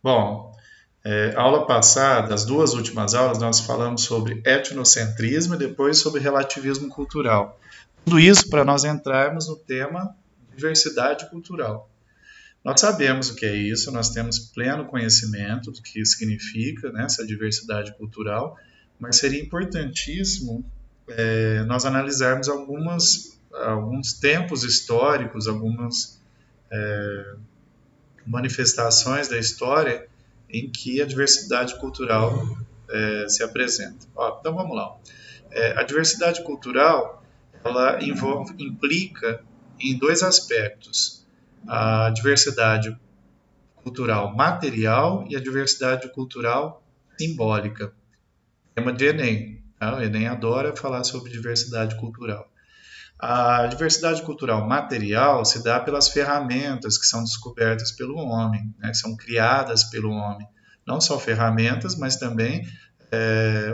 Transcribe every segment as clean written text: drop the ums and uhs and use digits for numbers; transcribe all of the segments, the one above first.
Bom, aula passada, as duas últimas aulas, nós falamos sobre etnocentrismo e depois sobre relativismo cultural. Tudo isso para nós entrarmos no tema diversidade cultural. Nós sabemos o que é isso, nós temos pleno conhecimento do que significa, né, essa diversidade cultural, mas seria importantíssimo nós analisarmos alguns tempos históricos, algumas manifestações da história em que a diversidade cultural se apresenta. Então vamos lá. A diversidade cultural ela implica em dois aspectos: a diversidade cultural material e a diversidade cultural simbólica. Tema de Enem. Tá? O Enem adora falar sobre diversidade cultural. A diversidade cultural material se dá pelas ferramentas que são descobertas pelo homem, né, que são criadas pelo homem. Não só ferramentas, mas também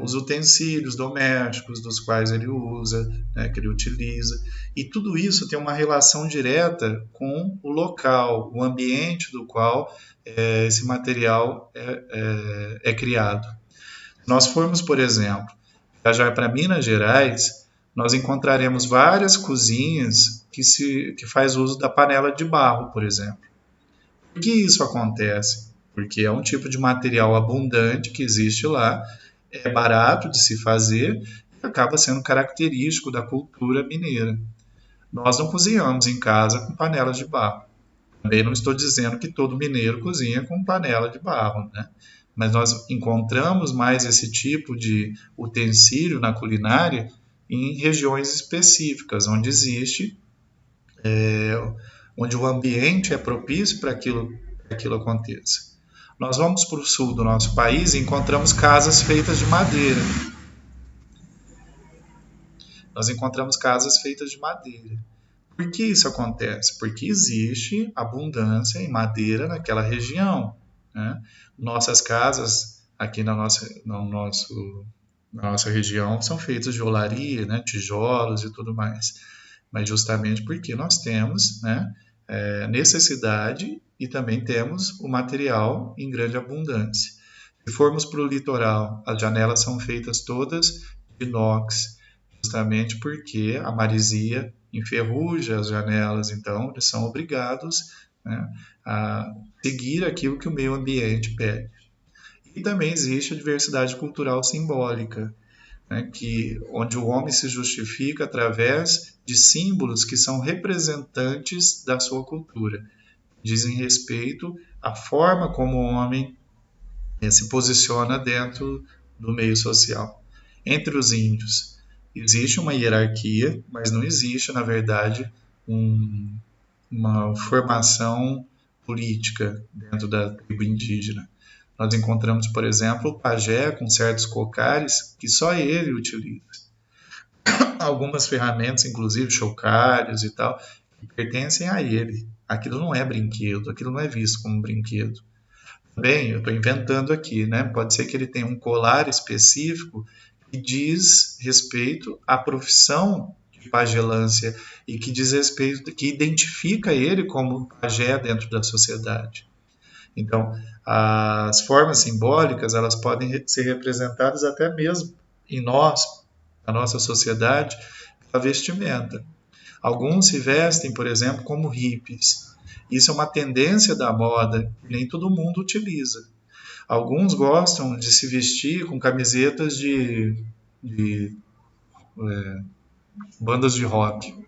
os utensílios domésticos dos quais ele usa, né, que ele utiliza. E tudo isso tem uma relação direta com o local, o ambiente do qual esse material é criado. Nós formos, por exemplo, viajar para Minas Gerais, nós encontraremos várias cozinhas que faz uso da panela de barro, por exemplo. Por que isso acontece? Porque é um tipo de material abundante que existe lá, é barato de se fazer e acaba sendo característico da cultura mineira. Nós não cozinhamos em casa com panela de barro. Também não estou dizendo que todo mineiro cozinha com panela de barro, né? Mas nós encontramos mais esse tipo de utensílio na culinária em regiões específicas, onde existe, onde o ambiente é propício para aquilo aconteça. Nós vamos para o sul do nosso país e encontramos casas feitas de madeira. Nós encontramos casas feitas de madeira. Por que isso acontece? Porque existe abundância em madeira naquela região. Né? Nossas casas aqui na nossa região são feitas de olaria, né? Tijolos e tudo mais. Mas justamente porque nós temos, né, necessidade e também temos o material em grande abundância. Se formos para o litoral, as janelas são feitas todas de inox, justamente porque a maresia enferruja as janelas, então eles são obrigados, né, a seguir aquilo que o meio ambiente pede. E também existe a diversidade cultural simbólica, né, onde o homem se justifica através de símbolos que são representantes da sua cultura, dizem respeito à forma como o homem se posiciona dentro do meio social. Entre os índios, existe uma hierarquia, mas não existe, na verdade, uma formação política dentro da tribo indígena. Nós encontramos, por exemplo, o pajé com certos cocares que só ele utiliza. Algumas ferramentas, inclusive chocalhos e tal, que pertencem a ele. Aquilo não é brinquedo, aquilo não é visto como brinquedo. Bem, eu estou inventando aqui, né? Pode ser que ele tenha um colar específico que diz respeito à profissão de pagelância e que diz respeito, que identifica ele como pajé dentro da sociedade. Então, as formas simbólicas, elas podem ser representadas até mesmo em nós, na nossa sociedade, pela vestimenta. Alguns se vestem, por exemplo, como hippies. Isso é uma tendência da moda que nem todo mundo utiliza. Alguns gostam de se vestir com camisetas de bandas de rock,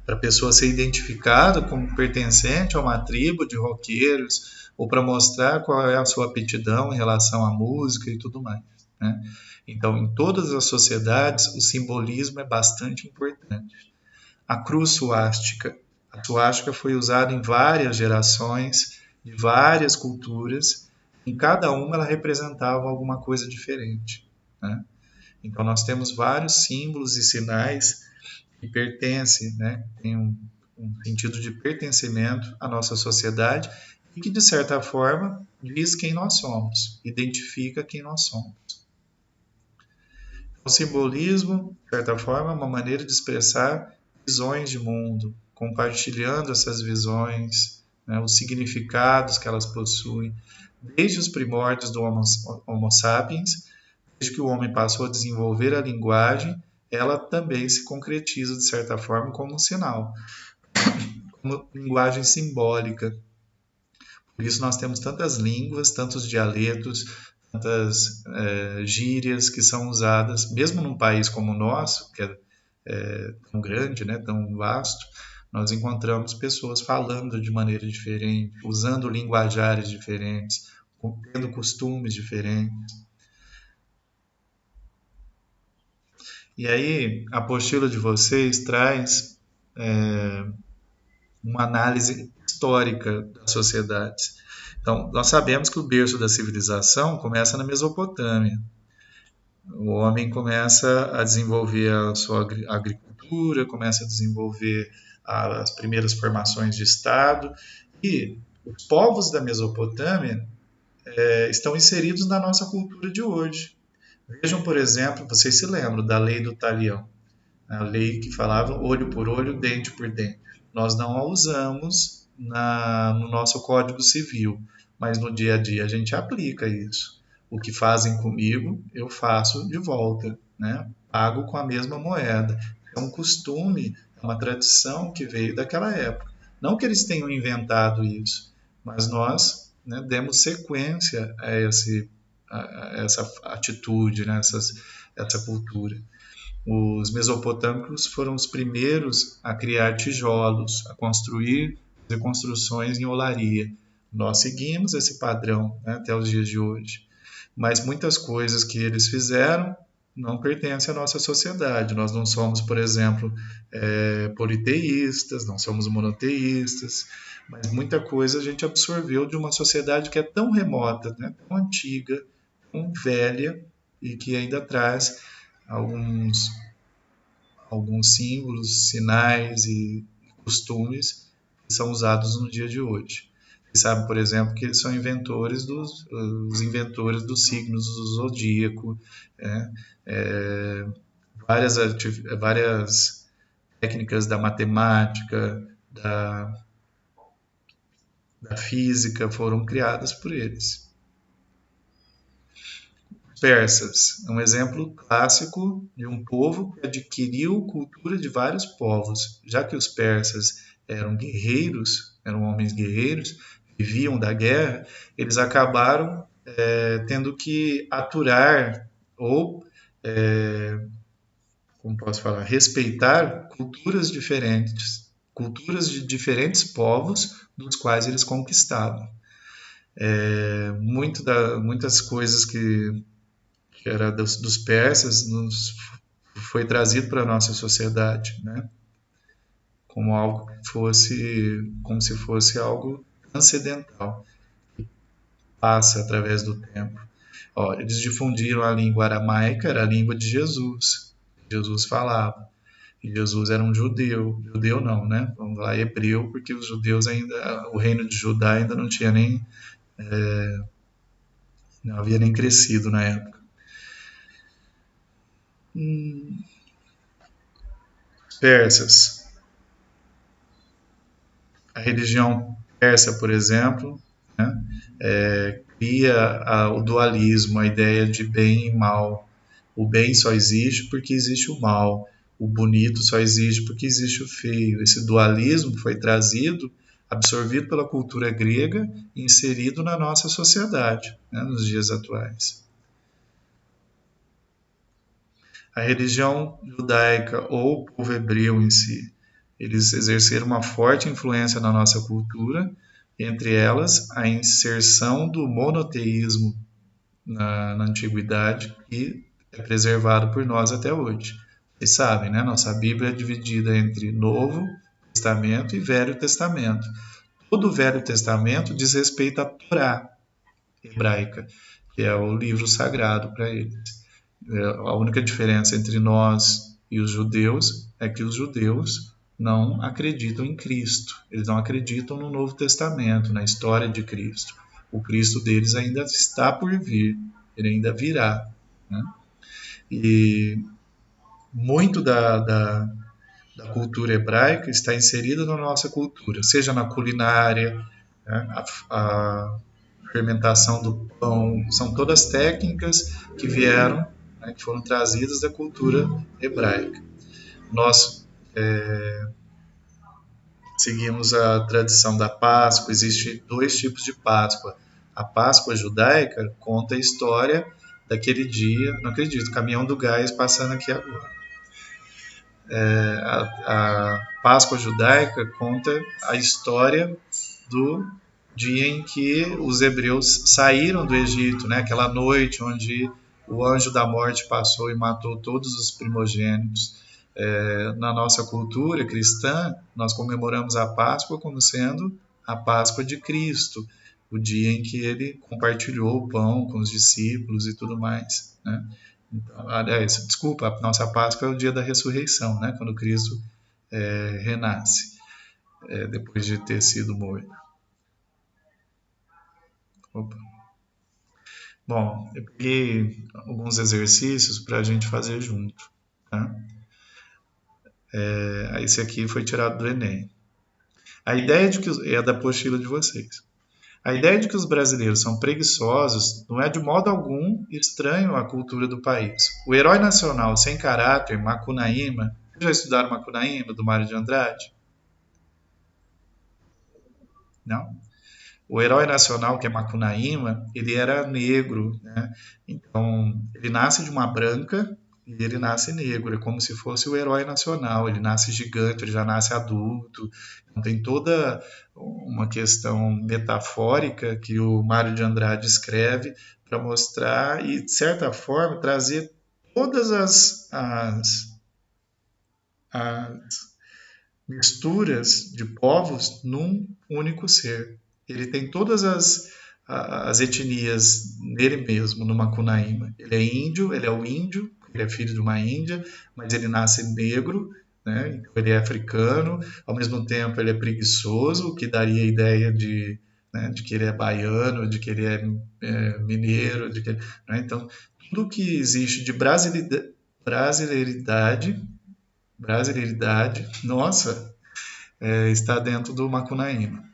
para a pessoa ser identificada como pertencente a uma tribo de roqueiros, ou para mostrar qual é a sua aptidão em relação à música e tudo mais. Né? Então, em todas as sociedades, o simbolismo é bastante importante. A cruz suástica. A suástica foi usada em várias gerações, de várias culturas. Em cada uma ela representava alguma coisa diferente. Né? Então nós temos vários símbolos e sinais que pertencem, né? Tem um sentido de pertencimento à nossa sociedade e que, de certa forma, diz quem nós somos, identifica quem nós somos. O simbolismo, de certa forma, é uma maneira de expressar visões de mundo, compartilhando essas visões, né, os significados que elas possuem, desde os primórdios do Homo sapiens, desde que o homem passou a desenvolver a linguagem, ela também se concretiza, de certa forma, como um sinal, como linguagem simbólica. Por isso nós temos tantas línguas, tantos dialetos, tantas gírias que são usadas, mesmo num país como o nosso, que é tão grande, né, tão vasto, nós encontramos pessoas falando de maneira diferente, usando linguajares diferentes, tendo costumes diferentes. E aí, a apostila de vocês traz uma análise histórica das sociedades. Então, nós sabemos que o berço da civilização começa na Mesopotâmia. O homem começa a desenvolver a sua agricultura, começa a desenvolver as primeiras formações de Estado, e os povos da Mesopotâmia estão inseridos na nossa cultura de hoje. Vejam, por exemplo, vocês se lembram da lei do talião, a lei que falava olho por olho, dente por dente. Nós não a usamos no nosso Código Civil, mas no dia a dia a gente aplica isso. O que fazem comigo, eu faço de volta, né? Pago com a mesma moeda. É um costume, é uma tradição que veio daquela época. Não que eles tenham inventado isso, mas nós, né, demos sequência a essa atitude, né, essa cultura. Os mesopotâmicos foram os primeiros a criar tijolos, a construir construções em olaria. Nós seguimos esse padrão, né, até os dias de hoje. Mas muitas coisas que eles fizeram não pertencem à nossa sociedade. Nós não somos, por exemplo, politeístas, não somos monoteístas, mas muita coisa a gente absorveu de uma sociedade que é tão remota, né, tão antiga, tão velha, e que ainda traz alguns símbolos, sinais e costumes que são usados no dia de hoje. Você sabe, por exemplo, que eles são os inventores dos signos do zodíaco, né? Várias técnicas da matemática, da física foram criadas por eles. Persas é um exemplo clássico de um povo que adquiriu cultura de vários povos. Já que os persas eram guerreiros, eram homens guerreiros, viviam da guerra, eles acabaram tendo que aturar ou, como posso falar, respeitar culturas de diferentes povos dos quais eles conquistavam. Muitas coisas que era dos persas, foi trazido para a nossa sociedade, né? Como se fosse algo transcendental, que passa através do tempo. Eles difundiram a língua aramaica, era a língua de Jesus. Jesus falava. E Jesus era um judeu não, né? Vamos lá, hebreu, porque os judeus ainda, o reino de Judá ainda não tinha não havia nem crescido na época. Persas. A religião persa, por exemplo, né, cria o dualismo, a ideia de bem e mal. O bem só existe porque existe o mal. O bonito só existe porque existe o feio. Esse dualismo foi trazido, absorvido pela cultura grega e inserido na nossa sociedade, né, nos dias atuais. A religião judaica ou o povo hebreu em si, eles exerceram uma forte influência na nossa cultura, entre elas a inserção do monoteísmo na antiguidade, que é preservado por nós até hoje. Vocês sabem, né? Nossa Bíblia é dividida entre Novo Testamento e Velho Testamento. Todo o Velho Testamento diz respeito à Torá hebraica, que é o livro sagrado para eles. A única diferença entre nós e os judeus é que os judeus não acreditam em Cristo. Eles não acreditam no Novo Testamento, na história de Cristo. O Cristo deles ainda está por vir, ele ainda virá, né? E muito da cultura hebraica está inserida na nossa cultura, seja na culinária, né? A fermentação do pão, são todas técnicas que vieram, né, que foram trazidas da cultura hebraica. Nós seguimos a tradição da Páscoa, existe dois tipos de Páscoa. A Páscoa judaica conta a história daquele dia, não acredito, caminhão do gás passando aqui agora. A Páscoa judaica conta a história do dia em que os hebreus saíram do Egito, né? Aquela noite onde o anjo da morte passou e matou todos os primogênitos. Na nossa cultura cristã, nós comemoramos a Páscoa como sendo a Páscoa de Cristo, o dia em que ele compartilhou o pão com os discípulos e tudo mais, né? Então, aliás, desculpa, a nossa Páscoa é o dia da ressurreição, né? Quando Cristo renasce, depois de ter sido morto. Opa. Bom, eu peguei alguns exercícios para a gente fazer junto, tá? Esse aqui foi tirado do Enem. A ideia de que é da apostila de vocês. A ideia de que os brasileiros são preguiçosos não é de modo algum estranho à cultura do país. O herói nacional sem caráter, Macunaíma, vocês já estudaram Macunaíma, do Mário de Andrade? Não? O herói nacional, que é Macunaíma, ele era negro, né? Então, ele nasce de uma branca e ele nasce negro, é como se fosse o herói nacional. Ele nasce gigante, ele já nasce adulto. Então, tem toda uma questão metafórica que o Mário de Andrade escreve para mostrar e, de certa forma, trazer todas as misturas de povos num único ser. Ele tem todas as etnias nele mesmo, no Macunaíma. Ele é índio, ele é o índio, ele é filho de uma índia, mas ele nasce negro, né? Então ele é africano, ao mesmo tempo ele é preguiçoso, o que daria a ideia de, né, de que ele é baiano, de que ele é mineiro, de que, né? Então, tudo que existe de brasileiridade, nossa, está dentro do Macunaíma.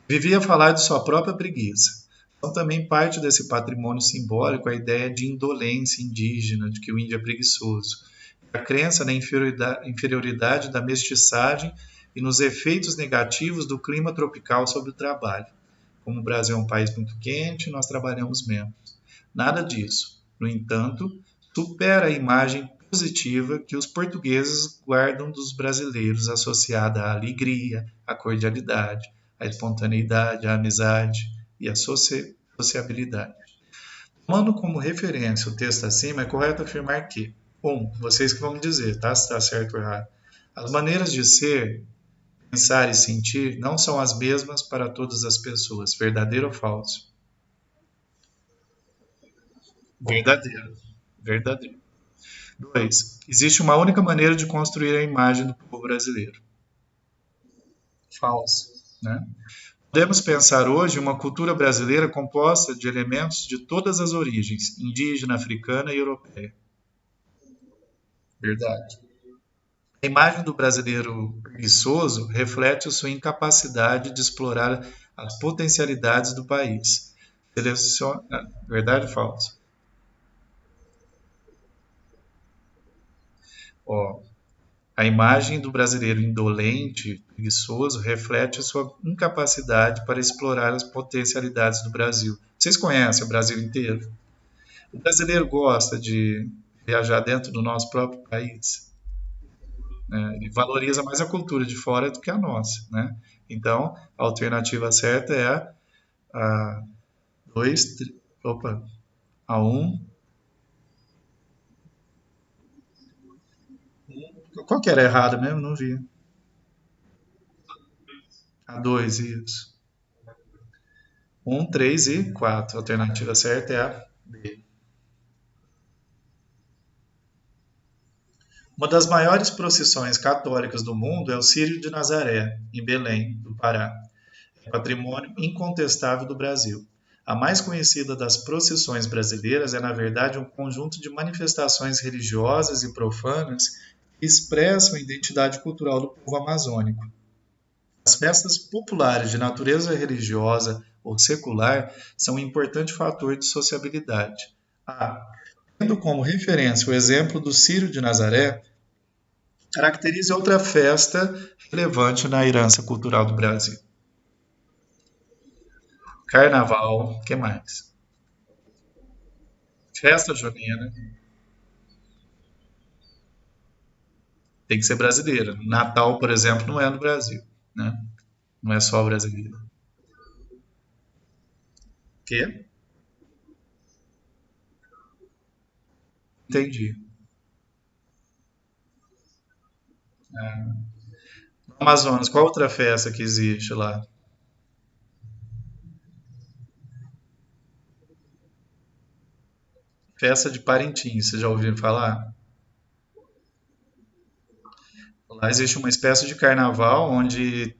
Vivia a falar de sua própria preguiça. Então, também parte desse patrimônio simbólico a ideia de indolência indígena, de que o índio é preguiçoso. A crença na inferioridade da mestiçagem e nos efeitos negativos do clima tropical sobre o trabalho. Como o Brasil é um país muito quente, nós trabalhamos menos. Nada disso. No entanto, supera a imagem positiva que os portugueses guardam dos brasileiros associada à alegria, à cordialidade, à espontaneidade, à amizade e à sociabilidade. Tomando como referência o texto acima, é correto afirmar que, vocês que vão me dizer, tá? Se está certo ou errado. As maneiras de ser, pensar e sentir não são as mesmas para todas as pessoas. Verdadeiro ou falso? Verdadeiro. Verdadeiro. 2. Existe uma única maneira de construir a imagem do povo brasileiro. Falso. Né? Podemos pensar hoje uma cultura brasileira composta de elementos de todas as origens, indígena, africana e europeia. Verdade. A imagem do brasileiro preguiçoso reflete sua incapacidade de explorar as potencialidades do país. Verdade ou falso? Ó, a imagem do brasileiro indolente, preguiçoso, reflete sua incapacidade para explorar as potencialidades do Brasil. Vocês conhecem o Brasil inteiro? O brasileiro gosta de viajar dentro do nosso próprio país, né? Ele valoriza mais a cultura de fora do que a nossa, né? Então, a alternativa certa é a 2, opa, a 1. Qual que era errada mesmo? Não vi. A 2, isso. 3 e 4. A alternativa certa é a B. Uma das maiores procissões católicas do mundo é o Círio de Nazaré, em Belém, do Pará. É patrimônio incontestável do Brasil. A mais conhecida das procissões brasileiras é, na verdade, um conjunto de manifestações religiosas e profanas que expressam a identidade cultural do povo amazônico. As festas populares de natureza religiosa ou secular são um importante fator de sociabilidade. A. Tendo como referência o exemplo do Círio de Nazaré, caracteriza outra festa relevante na herança cultural do Brasil. Carnaval, o que mais? Festa junina, tem que ser brasileira. Natal, por exemplo, não é no Brasil, né? Não é só brasileiro. Quê? Entendi. No Amazonas, qual outra festa que existe lá? Festa de Parintins, vocês já ouviram falar? Lá existe uma espécie de carnaval onde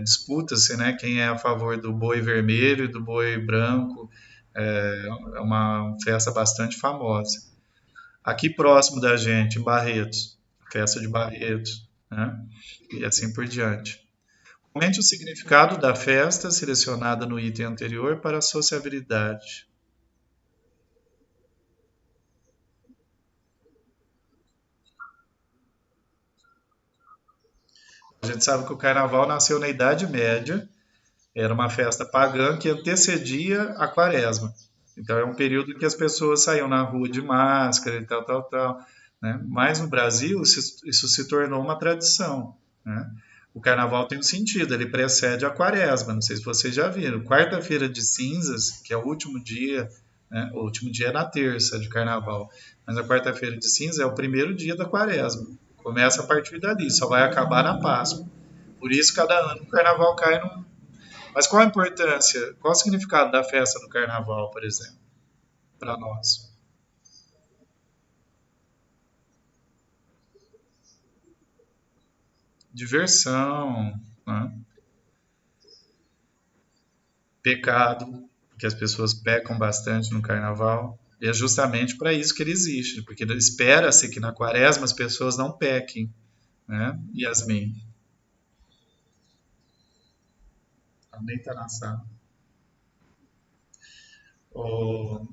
disputa-se, né, quem é a favor do boi vermelho e do boi branco. É uma festa bastante famosa. Aqui próximo da gente, em Barretos, festa de Barretos, né? E assim por diante. Comente o significado da festa selecionada no item anterior para a sociabilidade. A gente sabe que o carnaval nasceu na Idade Média, era uma festa pagã que antecedia a quaresma. Então é um período em que as pessoas saíam na rua de máscara e tal, tal, tal. Né? Mas no Brasil isso se tornou uma tradição. Né? O carnaval tem um sentido, ele precede a quaresma. Não sei se vocês já viram. Quarta-feira de cinzas, que é o último dia, né? O último dia é na terça de carnaval. Mas a quarta-feira de cinzas é o primeiro dia da quaresma. Começa a partir dali, só vai acabar na Páscoa. Por isso, cada ano o carnaval cai num. Mas qual a importância, qual o significado da festa do carnaval, por exemplo, para nós? Diversão, né? Pecado, porque as pessoas pecam bastante no carnaval. E é justamente para isso que ele existe, porque espera-se que na quaresma as pessoas não pequem, né? Yasmin, também está na sala. O-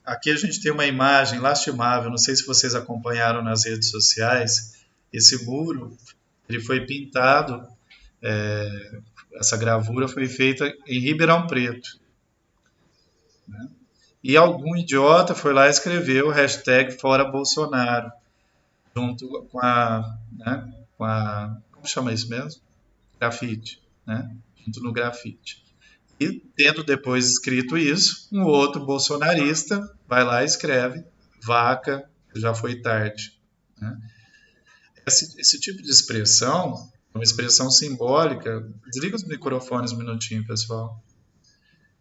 Aqui a gente tem uma imagem lastimável, não sei se vocês acompanharam nas redes sociais. Esse muro, ele foi pintado, essa gravura foi feita em Ribeirão Preto. E algum idiota foi lá e escreveu o hashtag Fora Bolsonaro, junto com a, como chama isso mesmo? Grafite, né? Junto no grafite. E tendo depois escrito isso, um outro bolsonarista vai lá e escreve vaca, já foi tarde. Né? Esse tipo de expressão é uma expressão simbólica. Desliga os microfones um minutinho, pessoal.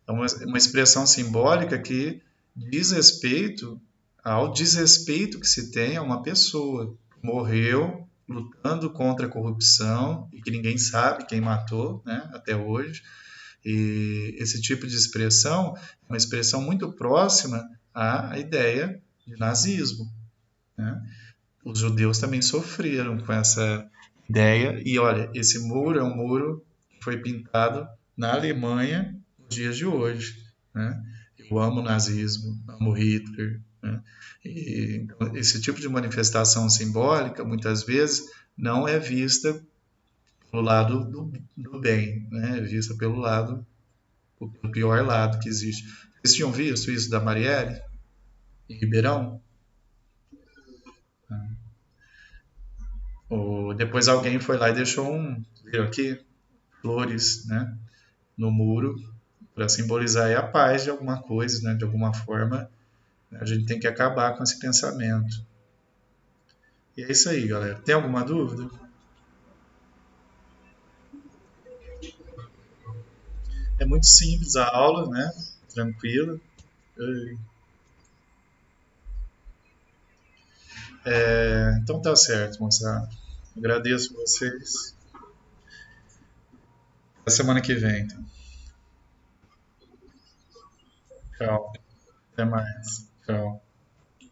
É uma expressão simbólica que diz respeito ao desrespeito que se tem a uma pessoa que morreu lutando contra a corrupção e que ninguém sabe quem matou, né, até hoje. E esse tipo de expressão é uma expressão muito próxima à ideia de nazismo. Né? Os judeus também sofreram com essa ideia. E olha, esse muro é um muro que foi pintado na Alemanha nos dias de hoje. Né? Eu amo o nazismo, amo Hitler. Né? E, então, esse tipo de manifestação simbólica, muitas vezes, não é vista pelo lado do bem, né? É vista pelo lado, pelo pior lado que existe. Vocês tinham visto isso da Marielle, em Ribeirão? Depois alguém foi lá e deixou viu aqui, flores, né, no muro para simbolizar aí a paz de alguma coisa, né, de alguma forma. A gente tem que acabar com esse pensamento. E é isso aí, galera. Tem alguma dúvida? É muito simples a aula, né? Tranquila. Então tá certo, moçada. Agradeço vocês. Até semana que vem, então. Tchau. Até mais. Tchau.